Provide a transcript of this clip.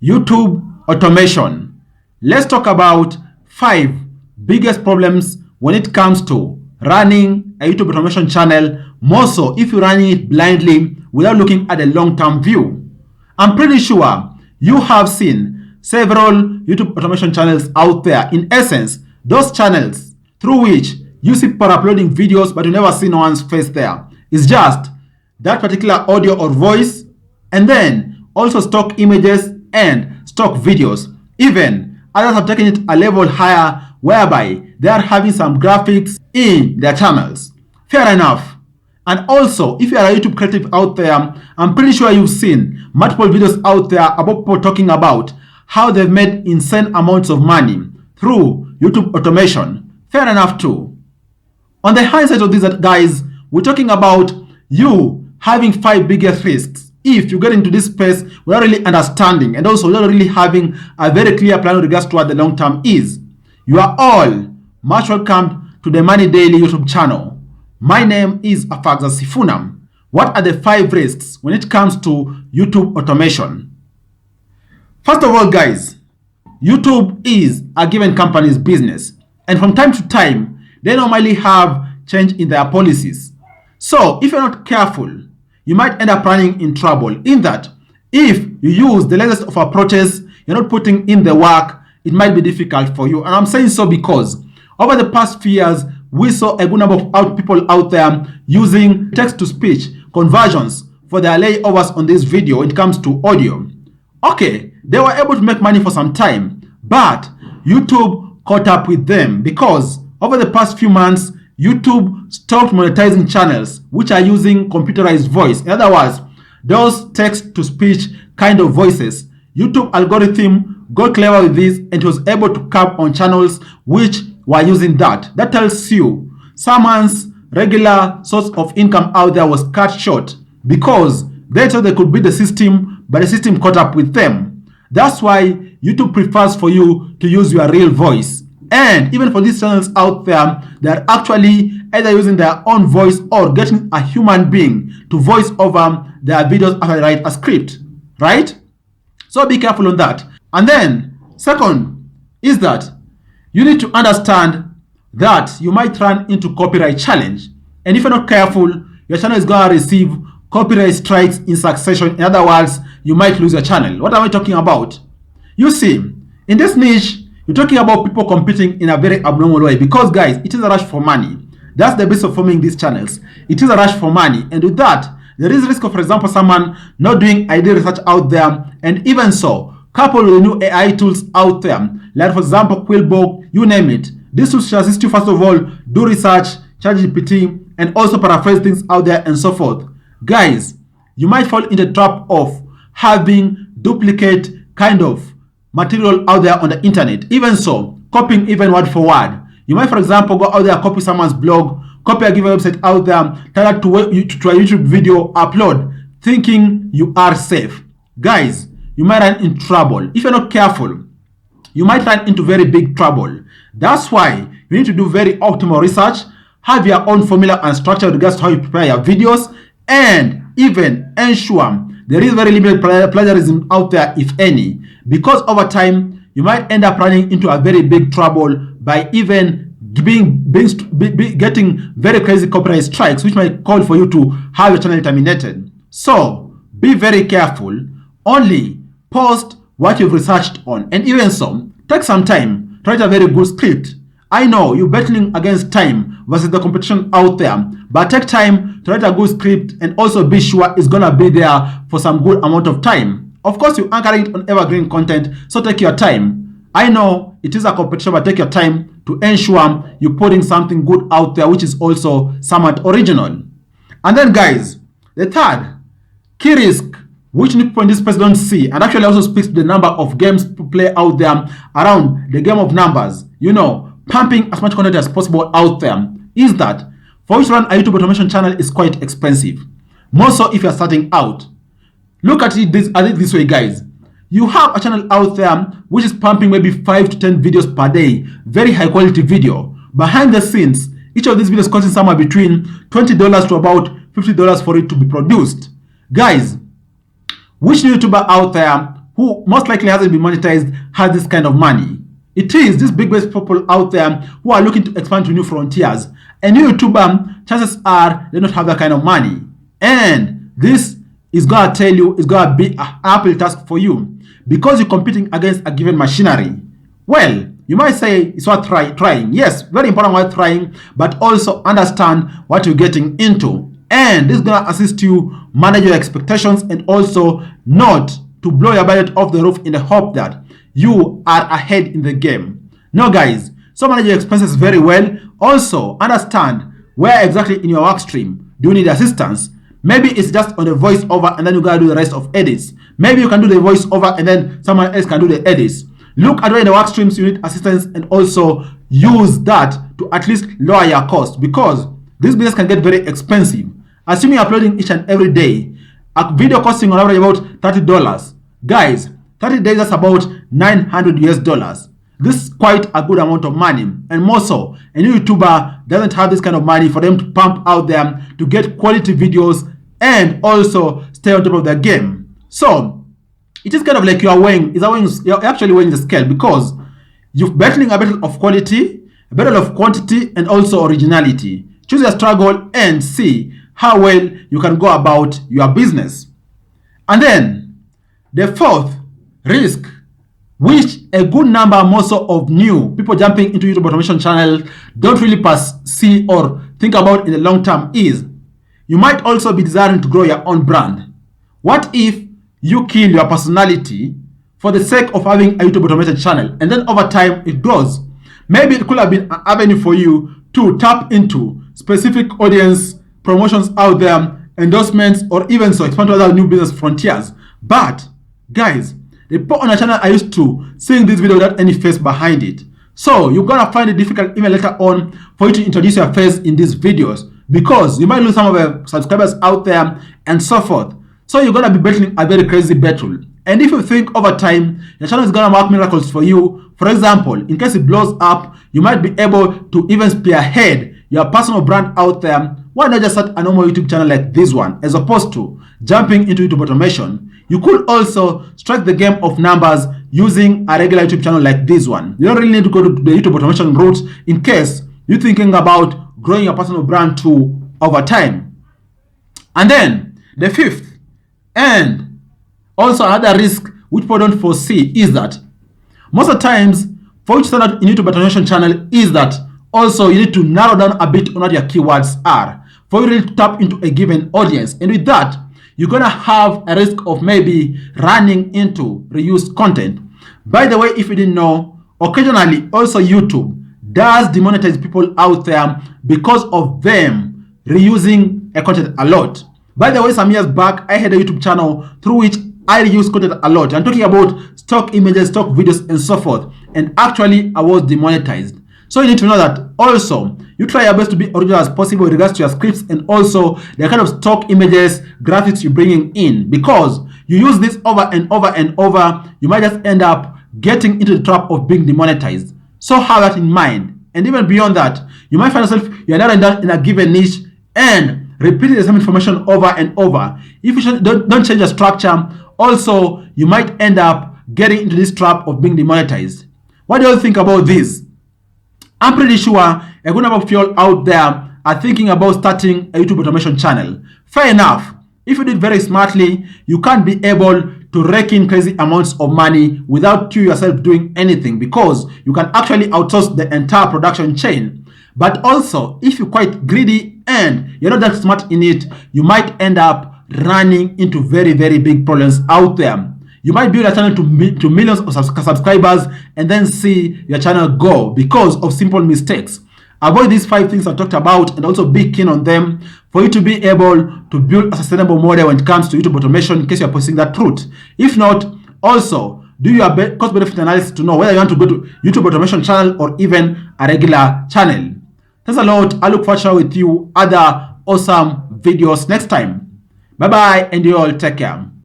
YouTube automation. Let's talk about 5 biggest problems when it comes to running a YouTube automation channel, more so if you're running it blindly without looking at a long-term view. I'm pretty sure you have seen several YouTube automation channels out there. In essence, those channels through which you see people uploading videos but you never see no one's face there. It's just that particular audio or voice, and then also stock images and stock videos. Even others have taken it a level higher, whereby they are having some graphics in their channels. Fair enough. And also, if you are a YouTube creative out there, I'm pretty sure you've seen multiple videos out there about people talking about how they've made insane amounts of money through YouTube automation. Fair enough too. On the hindsight of these guys, we're talking about you having 5 biggest risks if you get into this space without really understanding and also without really having a very clear plan with regards to what the long term is. You are all much welcome to the Money Daily YouTube channel. My name is Afagza Sifunam. What are the 5 risks when it comes to YouTube automation? First of all, guys, YouTube is a given company's business, and from time to time, they normally have change in their policies. So if you're not careful, you might end up running in trouble, in that if you use the latest of approaches, you're not putting in the work, it might be difficult for you. And I'm saying so because over the past few years, we saw a good number of people out there using text-to-speech conversions for their layovers on this video when it comes to audio. Okay, they were able to make money for some time, but YouTube caught up with them because over the past few months, YouTube stopped monetizing channels which are using computerized voice. In other words, those text-to-speech kind of voices. YouTube algorithm got clever with this and it was able to cap on channels which were using that. That tells you someone's regular source of income out there was cut short because they thought they could beat the system, but the system caught up with them. That's why YouTube prefers for you to use your real voice. And even for these channels out there, they're actually either using their own voice or getting a human being to voice over their videos after they write a script, right? So be careful on that. And then, second is that you need to understand that you might run into copyright challenge. And if you're not careful, your channel is going to receive copyright strikes in succession. In other words, you might lose your channel. What am I talking about? You see, in this niche, you're talking about people competing in a very abnormal way because, guys, it is a rush for money. That's the basis of forming these channels. It is a rush for money. And with that, there is risk of, for example, someone not doing ideal research out there. And even so, coupled with the new AI tools out there, like, for example, Quillbook, you name it. These tools should assist you, first of all, do research, ChatGPT, and also paraphrase things out there and so forth. Guys, you might fall in the trap of having duplicate kind of material out there on the internet. Even so, copying even word for word. You might, for example, go out there, copy someone's blog, copy a given website out there, tell that to a YouTube video, upload, thinking you are safe. Guys, you might run in trouble. If you're not careful, you might run into very big trouble. That's why you need to do very optimal research, have your own formula and structure with regards to how you prepare your videos, and even ensure there is very limited plagiarism out there, if any, because over time you might end up running into a very big trouble by even getting very crazy copyright strikes, which might call for you to have your channel terminated. So be very careful. Only post what you've researched on, and even so, take some time to write a very good script. I know you're battling against time versus the competition out there, but take time to write a good script and also be sure it's gonna be there for some good amount of time. Of course, you're anchoring it on evergreen content, so take your time. I know it is a competition, but take your time to ensure you're putting something good out there, which is also somewhat original. And then, guys, the third key risk, which people in this space don't see, and actually also speaks to the number of games people play out there around the game of numbers, you know, pumping as much content as possible out there, is that for you to run a YouTube automation channel is quite expensive. More so if you're starting out. Look at it this way, guys. You have a channel out there which is pumping maybe 5 to 10 videos per day, very high quality video. Behind the scenes, each of these videos costing somewhere between $20 to about $50 for it to be produced. Guys, which YouTuber out there who most likely hasn't been monetized has this kind of money. It is these big people out there who are looking to expand to new frontiers. A new YouTuber, chances are they don't have that kind of money. And this is going to tell you, it's going to be an uphill task for you because you're competing against a given machinery. Well, you might say it's worth trying. Yes, very important worth trying, but also understand what you're getting into. And this is going to assist you manage your expectations and also not to blow your budget off the roof in the hope that you are ahead in the game. No, guys, so manage your expenses very well. Also, understand where exactly in your work stream do you need assistance. Maybe it's just on the voiceover and then you gotta do the rest of edits. Maybe you can do the voiceover and then someone else can do the edits. Look at where in the work streams you need assistance and also use that to at least lower your cost because this business can get very expensive. Assuming you're uploading each and every day, a video costing on average about $30. Guys, 30 days that's about $900 US. This is quite a good amount of money, and more so, a new YouTuber doesn't have this kind of money for them to pump out there to get quality videos and also stay on top of their game. So it is kind of like you're actually weighing the scale because you're battling a battle of quality, a battle of quantity, and also originality. Choose your struggle and see how well you can go about your business. And then the fourth risk, which a good number more so of new people jumping into YouTube automation channel don't really see or think about in the long term, is you might also be desiring to grow your own brand. What if you kill your personality for the sake of having a YouTube automated channel and then over time it grows? Maybe it could have been an avenue for you to tap into specific audience, promotions out there, endorsements, or even so expand to other new business frontiers. But guys, the people on the channel are used to seeing this video without any face behind it. So you're gonna find it difficult even later on for you to introduce your face in these videos because you might lose some of the subscribers out there and so forth. So you're gonna be battling a very crazy battle. And if you think over time your channel is gonna work miracles for you, for example, in case it blows up, you might be able to even spearhead your personal brand out there. Why not just start a normal YouTube channel like this one as opposed to jumping into YouTube automation? You could also strike the game of numbers using a regular YouTube channel like this one. You don't really need to go to the YouTube automation route in case you're thinking about growing your personal brand too over time. And then the fifth and also another risk which people don't foresee is that most of the times for you to start out in YouTube automation channel is that also you need to narrow down a bit on what your keywords are for you really to tap into a given audience. And with that, you're gonna have a risk of maybe running into reused content. By the way, if you didn't know, occasionally also YouTube does demonetize people out there because of them reusing a content a lot. By the way, some years back, I had a YouTube channel through which I reuse content a lot. I'm talking about stock images, stock videos, and so forth. And actually, I was demonetized. So you need to know that also, you try your best to be original as possible in regards to your scripts and also the kind of stock images, graphics you're bringing in. Because you use this over and over and over, you might just end up getting into the trap of being demonetized. So have that in mind. And even beyond that, you might find yourself, you're narrowing down in a given niche and repeating the same information over and over. If you don't change the structure, also, you might end up getting into this trap of being demonetized. What do you think about this? I'm pretty sure a good number of people out there are thinking about starting a YouTube automation channel. Fair enough. If you do it very smartly, you can't be able to rake in crazy amounts of money without you yourself doing anything because you can actually outsource the entire production chain. But also, if you're quite greedy and you're not that smart in it, you might end up running into very, very big problems out there. You might build a channel to millions of subscribers and then see your channel go because of simple mistakes. Avoid these 5 things I talked about and also be keen on them for you to be able to build a sustainable model when it comes to YouTube automation in case you're pursuing that route. If not, also do your cost-benefit analysis to know whether you want to go to YouTube automation channel or even a regular channel. Thanks a lot. I look forward to sharing with you other awesome videos next time. Bye-bye and you all take care.